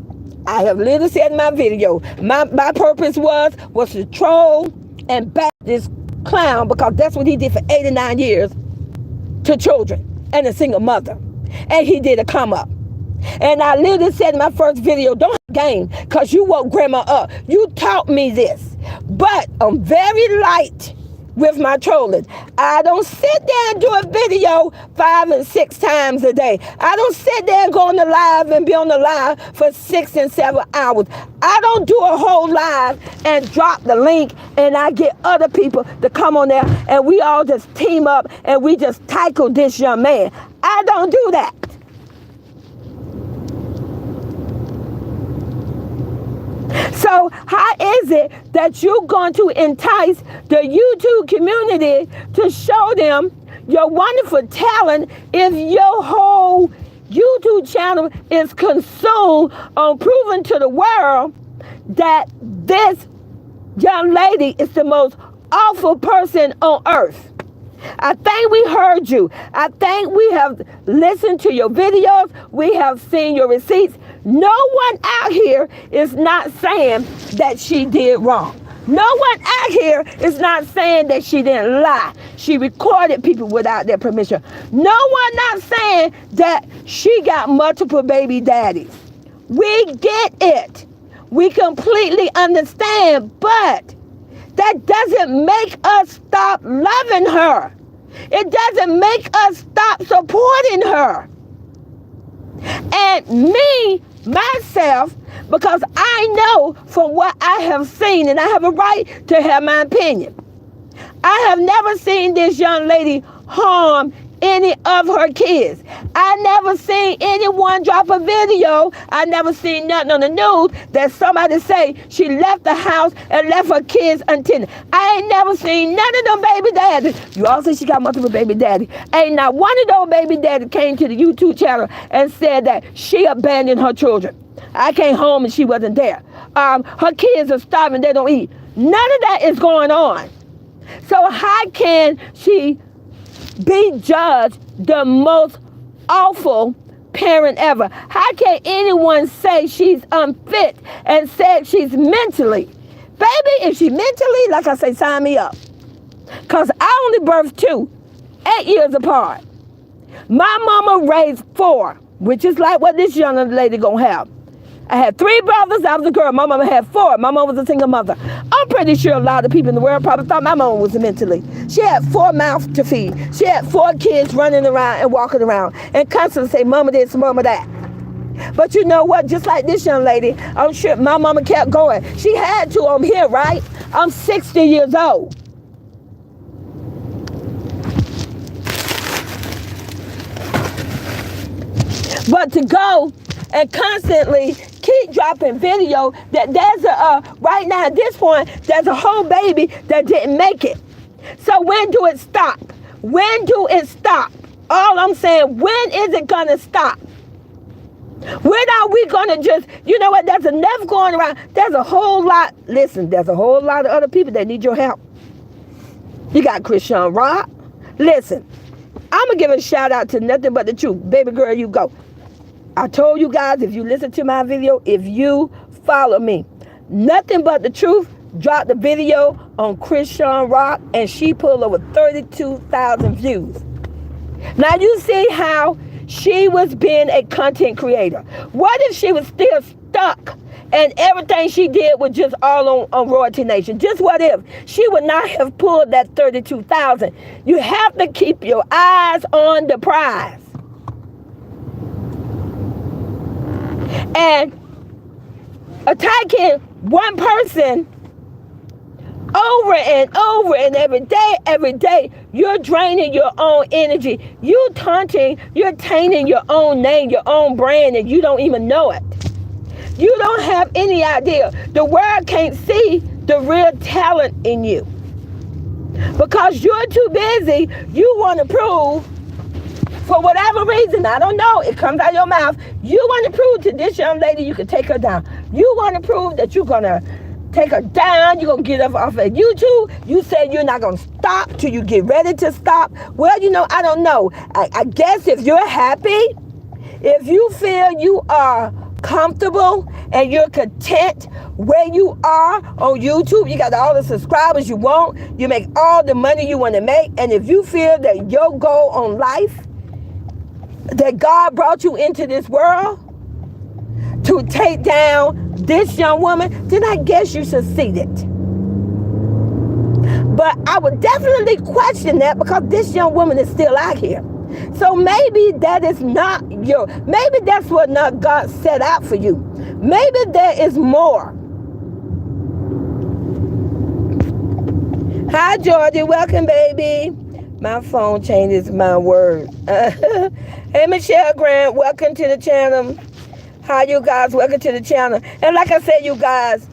I have literally said in my video, my purpose was to troll and bash this clown, because that's what he did for 89 years to children and a single mother. And he did a come up. And I literally said in my first video, don't game, because you woke grandma up. You taught me this. But I'm very light with my trolling. I don't sit there and do a video 5 and 6 times a day. I don't sit there and go on the live and be on the live for 6 and 7 hours. I don't do a whole live and drop the link and I get other people to come on there and we all just team up and we just tackle this young man. I don't do that. So how is it that you're going to entice the YouTube community to show them your wonderful talent if your whole YouTube channel is consumed on proving to the world that this young lady is the most awful person on earth? I think we heard you. I think we have listened to your videos. We have seen your receipts. No one out here is not saying that she did wrong. No one out here is not saying that she didn't lie. She recorded people without their permission. No one not saying that she got multiple baby daddies. We get it. We completely understand, but that doesn't make us stop loving her. It doesn't make us stop supporting her. And me, myself, because I know from what I have seen, and I have a right to have my opinion. I have never seen this young lady harm any of her kids. I never seen anyone drop a video. I never seen nothing on the news that somebody say she left the house and left her kids untended. I ain't never seen none of them baby daddies. You all say she got multiple baby daddy. Ain't not one of those baby daddies came to the YouTube channel and said that she abandoned her children. I came home and she wasn't there. Her kids are starving, they don't eat. None of that is going on. So how can she be judged the most awful parent ever? How can anyone say she's unfit and said she's mentally? Baby, if she mentally, like I say, sign me up. Because I only birthed 2, 8 years apart. My mama raised 4, which is like what this young lady gonna have. I had 3 brothers, I was a girl. My mama had 4. My mama was a single mother. I'm pretty sure a lot of people in the world probably thought my mama was mentally. She had 4 mouths to feed. She had 4 kids running around and walking around and constantly say, mama this, mama that. But you know what? Just like this young lady, I'm sure my mama kept going. She had to. I'm here, right? I'm 60 years old. But to go and constantly keep dropping video that there's right now at this point, there's a whole baby that didn't make it. So when do it stop? When do it stop? All I'm saying, when is it gonna stop? When are we gonna just, you know what, there's enough going around. There's a whole lot, listen, there's a whole lot of other people that need your help. You got Christian Rock. Listen, I'm gonna give a shout out to Nothing But the Truth. Baby girl, you go. I told you guys, if you listen to my video, if you follow me, Nothing But the Truth dropped the video on Christian Rock and she pulled over 32,000 views. Now you see how she was being a content creator. What if she was still stuck and everything she did was just all on Royalty Nation? Just what if? She would not have pulled that 32,000. You have to keep your eyes on the prize. And attacking one person over and over and every day, you're draining your own energy. You're taunting, you're tainting your own name, your own brand, and you don't even know it. You don't have any idea. The world can't see the real talent in you. Because you're too busy, you want to prove, for whatever reason, I don't know, it comes out of your mouth, you want to prove to this young lady you can take her down. You want to prove that you're going to take her down, you're going to get her off of YouTube. You said you're not going to stop till you get ready to stop. Well, you know, I don't know. I guess if you're happy, if you feel you are comfortable and you're content where you are on YouTube, you got all the subscribers you want, you make all the money you want to make, and if you feel that your goal on life, that God brought you into this world to take down this young woman, then I guess you succeeded. But I would definitely question that because this young woman is still out here. So maybe that is not maybe that's what not God set out for you. Maybe there is more. Hi, Georgie. Welcome, baby. My phone changes my word. Hey, Michelle Grant. Welcome to the channel. Hi, you guys. Welcome to the channel. And like I said, you guys,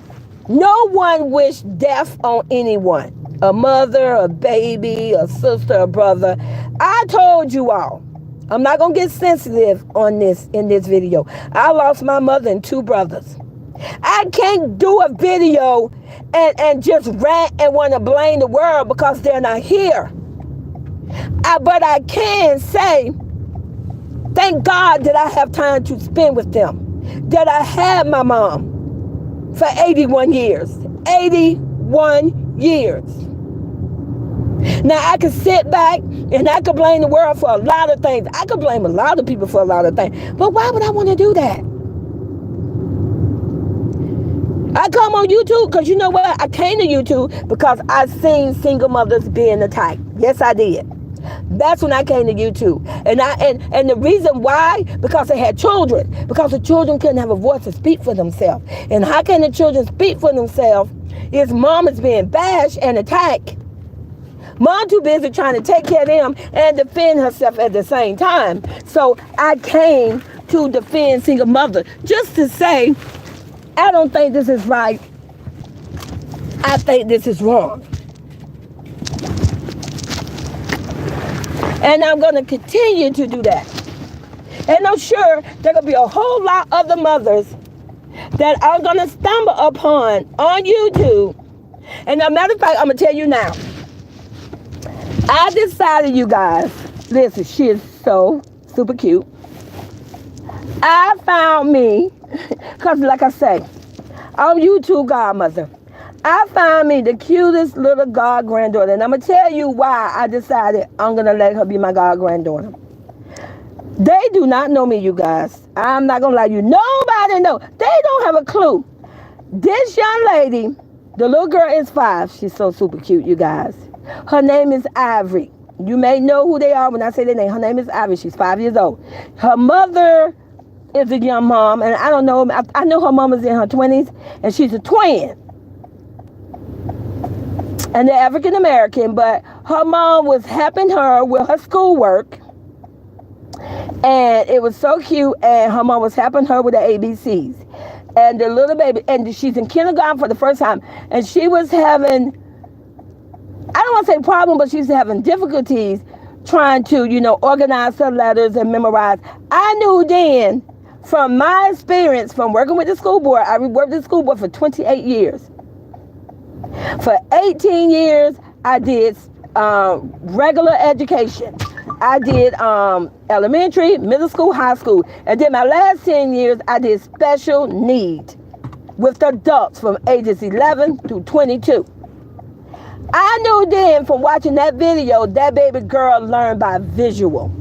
no one wished death on anyone. A mother, a baby, a sister, a brother. I told you all. I'm not going to get sensitive on this in this video. I lost my mother and 2 brothers. I can't do a video and just rant and want to blame the world because they're not here. But I can say, thank God that I have time to spend with them. That I had my mom for 81 years. 81 years. Now, I can sit back and I can blame the world for a lot of things. I can blame a lot of people for a lot of things. But why would I want to do that? I come on YouTube because you know what? I came to YouTube because I seen single mothers being attacked. Yes, I did. That's when I came to YouTube. And the reason why, because they had children. Because the children couldn't have a voice to speak for themselves. And how can the children speak for themselves if mom is being bashed and attacked? Mom too busy trying to take care of them and defend herself at the same time. So I came to defend single mother just to say, I don't think this is right. I think this is wrong. And I'm going to continue to do that. And I'm sure there going to be a whole lot of the mothers that I'm going to stumble upon on YouTube. And as a matter of fact, I'm going to tell you now. I decided, you guys, listen, she is so super cute. I found me, because like I say, I'm YouTube godmother. I found me the cutest little god granddaughter. And I'm going to tell you why I decided I'm going to let her be my god granddaughter. They do not know me, you guys. I'm not going to lie to you. Nobody knows. They don't have a clue. This young lady, the little girl is 5. She's so super cute, you guys. Her name is Ivory. You may know who they are when I say their name. Her name is Ivory. She's 5 years old. Her mother is a young mom, and I don't know. I know her mom is in her 20s, and she's a twin. And they're African American, but her mom was helping her with her schoolwork, and it was so cute. And her mom was helping her with the ABCs, and the little baby, and she's in kindergarten for the first time, and she was having, I don't want to say problem, but she's having difficulties trying to, organize her letters and memorize. I knew then, from my experience from working with the school board, I worked with the school board for 28 years. For 18 years, I did regular education. I did elementary, middle school, high school. And then my last 10 years, I did special need with adults from ages 11 through 22. I knew then from watching that video, that baby girl learned by visual.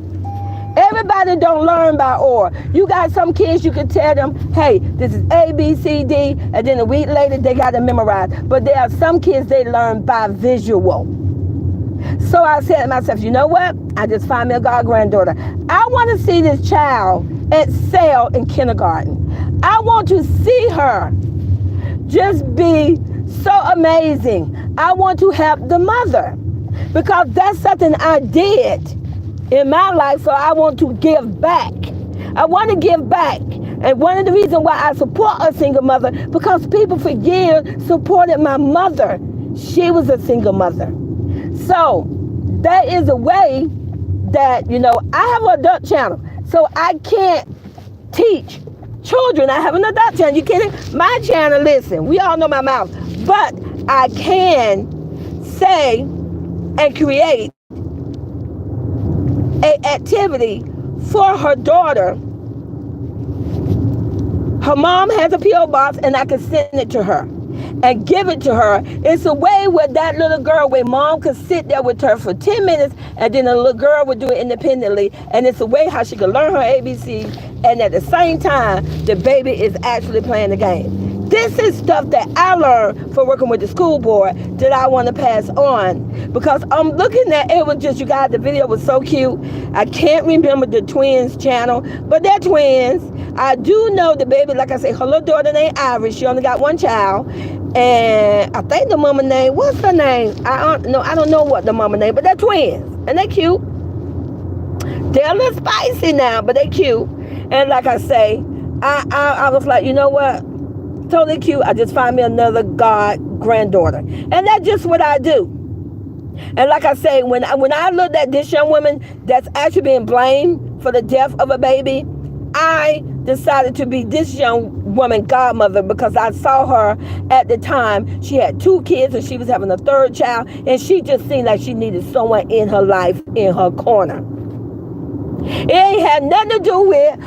Everybody don't learn by oral. You got some kids, you can tell them, hey, this is A, B, C, D, and then a week later they got to memorize. But there are some kids, they learn by visual. So I said to myself, you know what? I just find me a god granddaughter. I want to see this child excel in kindergarten. I want to see her just be so amazing. I want to help the mother because that's something I did in my life, so I want to give back. I want to give back. And one of the reasons why I support a single mother, because people for years supported my mother. She was a single mother. So that is a way that, I have an adult channel, so I can't teach children. I have an adult channel. You kidding? My channel, listen, we all know my mouth, but I can say and create an activity for her daughter. Her mom has a P.O. box, and I can send it to her and give it to her. It's a way where that little girl, where mom could sit there with her for 10 minutes, and then the little girl would do it independently. And it's a way how she could learn her ABC, and at the same time, the baby is actually playing the game. This is stuff that I learned from working with the school board that I want to pass on. Because I'm looking at it, was just, you guys, the video was so cute. I can't remember the twins channel, but they're twins. I do know the baby, like I say, her little daughter named Iris. She only got one child. And I think the mama name, what's her name? I don't know what the mama name, but they're twins. And they're cute. They're a little spicy now, but they're cute. And like I say, I was like, you know what? Totally cute. I just find me another granddaughter. And that's just what I do. And like I say, when I looked at this young woman that's actually being blamed for the death of a baby, I decided to be this young woman godmother, because I saw her at the time. She had 2 kids and she was having a 3rd child, and she just seemed like she needed someone in her life, in her corner. It ain't had nothing to do with,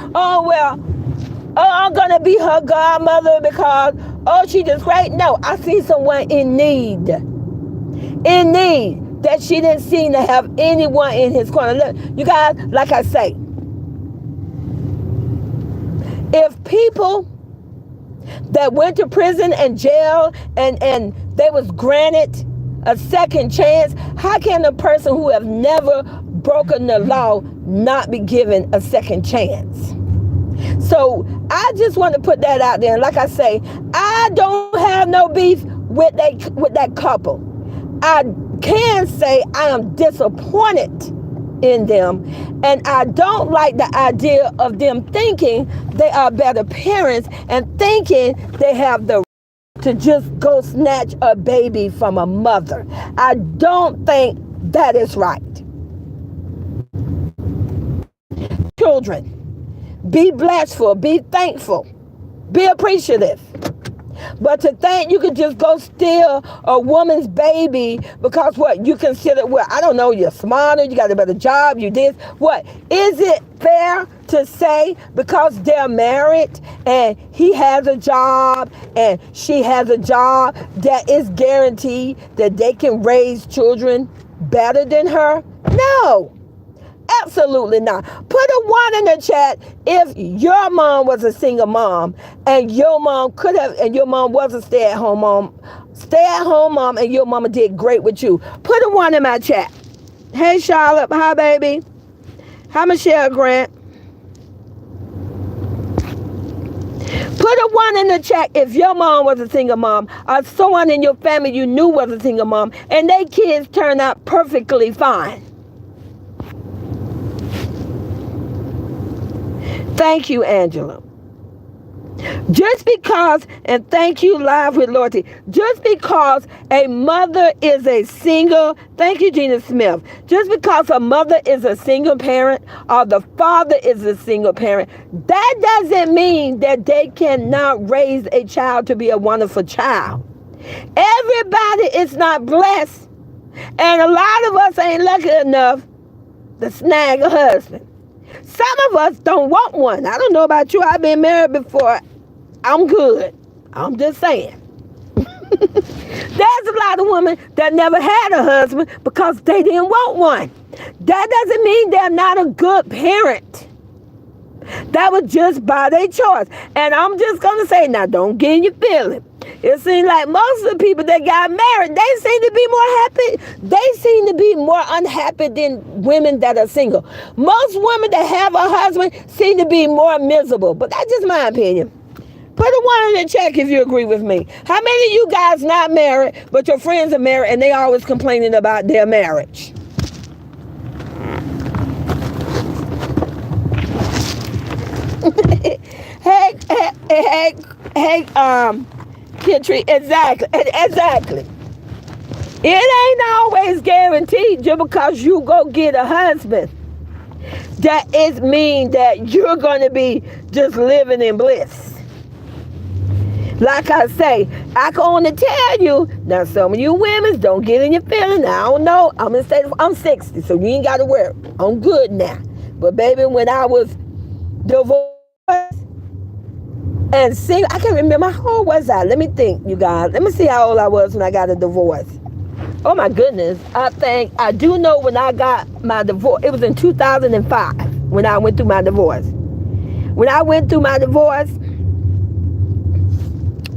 I'm gonna be her godmother because, she just great. No, I see someone in need. In need, that she didn't seem to have anyone in his corner. Look, you guys, like I say, if people that went to prison and jail and they was granted a second chance, how can a person who have never broken the law not be given a second chance? So I just want to put that out there. And like I say, I don't have no beef with that couple. I can say I am disappointed in them, and I don't like the idea of them thinking they are better parents and thinking they have the right to just go snatch a baby from a mother. I don't think that is right. Children, be blessful, be thankful, be appreciative. But to think you could just go steal a woman's baby because what you consider, well, I don't know, you're smarter, you got a better job, you did what? Is it fair to say because they're married and he has a job and she has a job that is guaranteed that they can raise children better than her? No. Absolutely not. Put a 1 in the chat if your mom was a single mom and your mom was a stay-at-home mom and your mama did great with you. Put a 1 in my chat. Hey Charlotte, hi baby. Hi Michelle Grant. Put a 1 in the chat if your mom was a single mom or someone in your family you knew was a single mom and their kids turned out perfectly fine. Thank you, Angela. Just because, and thank you, Live with Loyalty, just because a mother is a single, thank you, Gina Smith, just because a mother is a single parent or the father is a single parent, that doesn't mean that they cannot raise a child to be a wonderful child. Everybody is not blessed, and a lot of us ain't lucky enough to snag a husband. Some of us don't want one. I don't know about you. I've been married before. I'm good. I'm just saying. There's a lot of women that never had a husband because they didn't want one. That doesn't mean they're not a good parent. That was just by their choice. And I'm just going to say, now don't get in your feelings. It seems like most of the people that got married, they seem to be more happy. They seem to be more unhappy than women that are single. Most women that have a husband seem to be more miserable. But that's just my opinion. Put a 1 in the chat if you agree with me. How many of you guys not married, but your friends are married and they always complaining about their marriage? Hey, Kitri, exactly. It ain't always guaranteed just because you go get a husband that it mean that you're going to be just living in bliss. Like I say, I can only tell you, now some of you women don't get in your feelings. I don't know. I'm 60, so you ain't got to worry. I'm good now. But baby, when I was divorced and single, I can't remember how old was I. Let me think, you guys. Let me see how old I was when I got a divorce. Oh my goodness. I do know when I got my divorce, it was in 2005 when I went through my divorce. When I went through my divorce,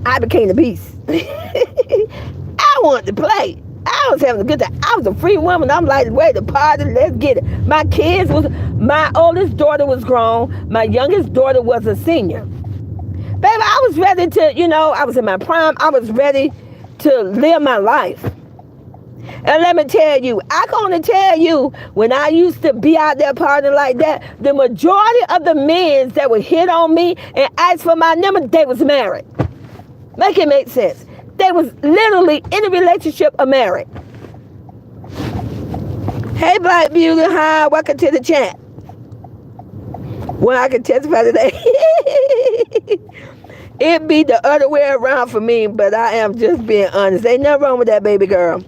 I became the beast. I wanted to play. I was having a good time. I was a free woman. I'm like, wait, the party, let's get it. My oldest daughter was grown. My youngest daughter was a senior. Baby, I was ready to, I was in my prime. I was ready to live my life. And let me tell you, I can only tell you, when I used to be out there partying like that, the majority of the men that would hit on me and ask for my number, they was married. Make it make sense. They was literally in a relationship or married. Hey, Black Beauty, hi, welcome to the chat. Well, I can testify today. It be the other way around for me, but I am just being honest. Ain't nothing wrong with that, baby girl.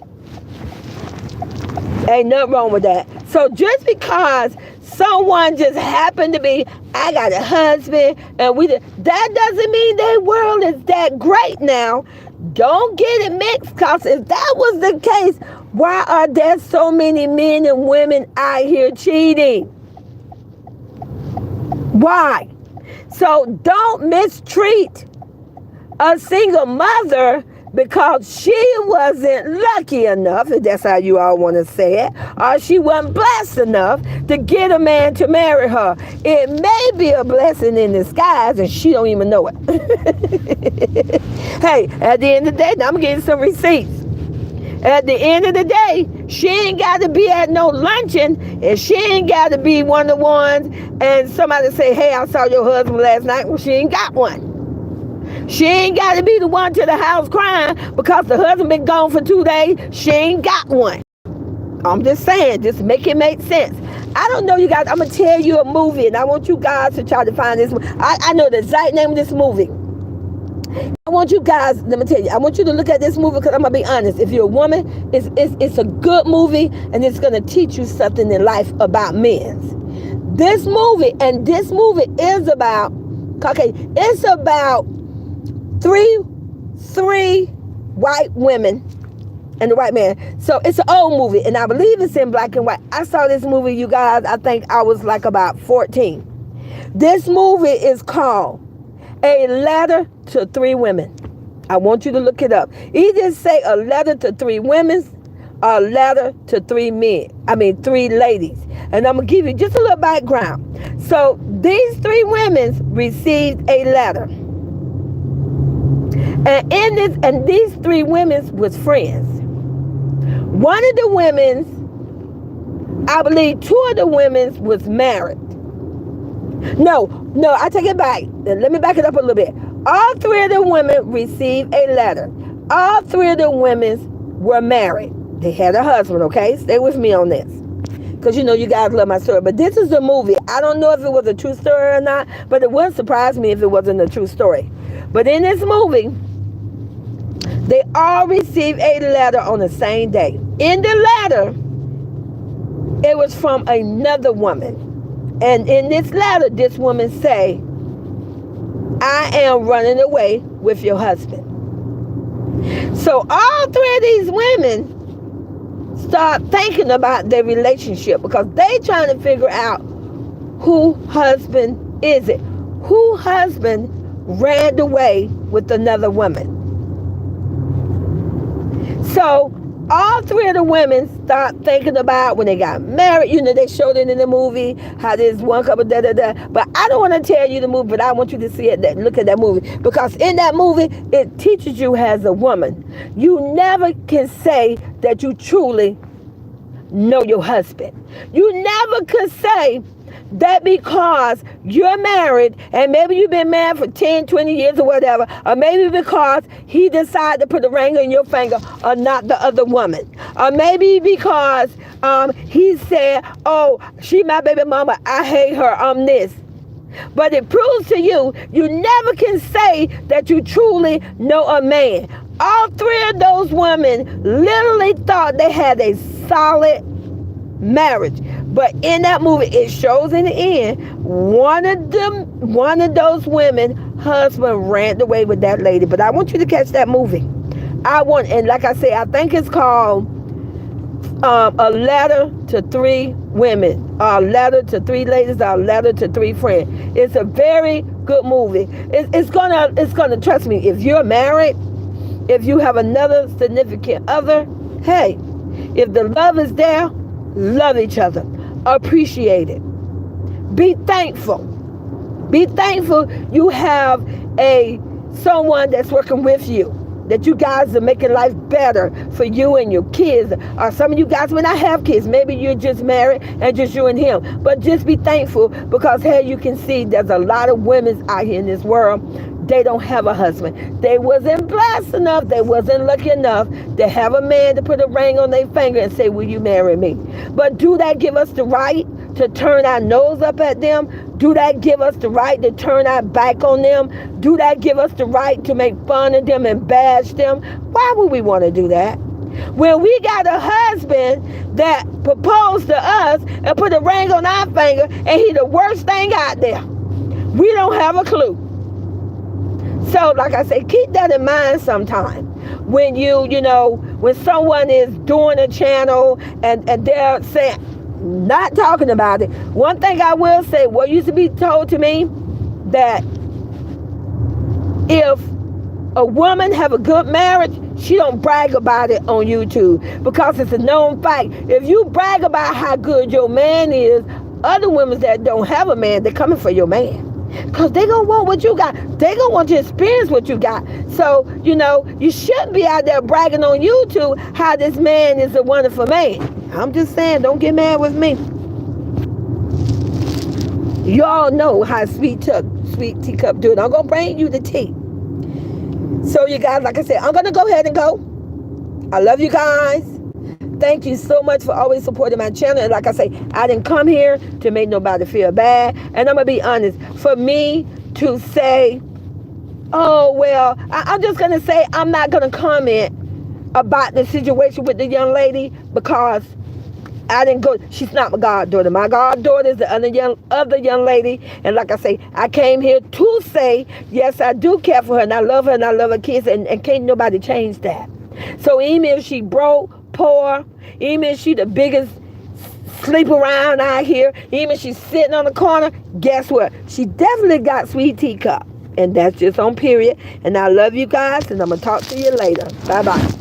Ain't nothing wrong with that. So just because someone just happened to be, I got a husband, and that doesn't mean their world is that great now. Don't get it mixed, because if that was the case, why are there so many men and women out here cheating? Why? So don't mistreat a single mother because she wasn't lucky enough, if that's how you all want to say it, or she wasn't blessed enough to get a man to marry her. It may be a blessing in disguise, and she don't even know it. Hey, at the end of the day, I'm getting some receipts. At the end of the day, she ain't got to be at no luncheon, and she ain't got to be one of the ones, and somebody say, hey, I saw your husband last night. Well, she ain't got one. She ain't got to be the one to the house crying because the husband been gone for 2 days. She ain't got one. I'm just saying, just make it make sense. I don't know, you guys. I'm going to tell you a movie, and I want you guys to try to find this. I know the exact name of this movie. I want you guys, let me tell you, I want you to look at this movie because I'm going to be honest. If you're a woman, it's a good movie, and it's going to teach you something in life about men. This movie is about, it's about three white women and the white man. So it's an old movie, and I believe it's in black and white. I saw this movie, you guys, I think I was like about 14. This movie is called A Letter to Three Women. I want you to look it up. Either say A Letter to Three Women or A Letter to Three ladies. And I'm going to give you just a little background. So these three women received a letter. And these three women was friends. One of the women, I believe 2 of the women was married. No, I take it back. Let me back it up a little bit. All 3 of the women received a letter. All 3 of the women were married. They had a husband, okay? Stay with me on this. Because you guys love my story. But this is a movie. I don't know if it was a true story or not, but it wouldn't surprise me if it wasn't a true story. But in this movie, they all received a letter on the same day. In the letter, it was from another woman. And in this letter, this woman say, I am running away with your husband. So all 3 of these women start thinking about their relationship because they trying to figure out who husband is it. Who husband ran away with another woman. So all 3 of the women start thinking about when they got married. They showed it in the movie, how there's one couple, da-da-da. But I don't want to tell you the movie, but I want you to see it, look at that movie. Because in that movie, it teaches you as a woman. You never can say that you truly know your husband. You never could say that because you're married and maybe you've been married for 10, 20 years or whatever, or maybe because he decided to put a ring on your finger or not the other woman, or maybe because he said, oh, she my baby mama, I hate her, I'm this. But it proves to you, you never can say that you truly know a man. All 3 of those women literally thought they had a solid marriage. But in that movie, it shows in the end, one of those women, husband ran away with that lady. But I want you to catch that movie. And like I say, I think it's called A Letter to Three Women, or A Letter to Three Ladies, or A Letter to Three Friends. It's a very good movie. It's gonna trust me. If you're married, if you have another significant other, hey, if the love is there, love each other, appreciate it, be thankful. Be thankful you have someone that's working with you, that you guys are making life better for you and your kids. Or some of you guys may not have kids. Maybe you're just married and just you and him. But just be thankful, because here you can see there's a lot of women out here in this world. They don't have a husband. They wasn't blessed enough. They wasn't lucky enough to have a man to put a ring on their finger and say, will you marry me? But do that give us the right to turn our nose up at them? Do that give us the right to turn our back on them? Do that give us the right to make fun of them and bash them? Why would we want to do that? When we got a husband that proposed to us and put a ring on our finger, and he the worst thing out there, we don't have a clue. So, like I say, keep that in mind sometime. When when someone is doing a channel and they're saying, not talking about it. One thing I will say, what used to be told to me, that if a woman have a good marriage, she don't brag about it on YouTube, because it's a known fact. If you brag about how good your man is, other women that don't have a man, they're coming for your man. Because they're going to want what you got. They're going to want to experience what you got. So, you shouldn't be out there bragging on YouTube how this man is a wonderful man. I'm just saying, don't get mad with me. Y'all know how Sweet Teacup do it. I'm going to bring you the tea. So, you guys, like I said, I'm going to go ahead and go. I love you guys. Thank you so much for always supporting my channel. And like I say, I didn't come here to make nobody feel bad. And I'm going to be honest. For me to say, oh, well, I'm just going to say I'm not going to comment about the situation with the young lady, because I didn't go. She's not my goddaughter. My goddaughter is the other young lady. And like I say, I came here to say, yes, I do care for her. And I love her and I love her kids. And can't nobody change that. So even if she broke, poor, even if she the biggest sleep around out here, even if she's sitting on the corner, guess what? She definitely got Sweet Teacup. And that's just on period. And I love you guys, and I'm going to talk to you later. Bye-bye.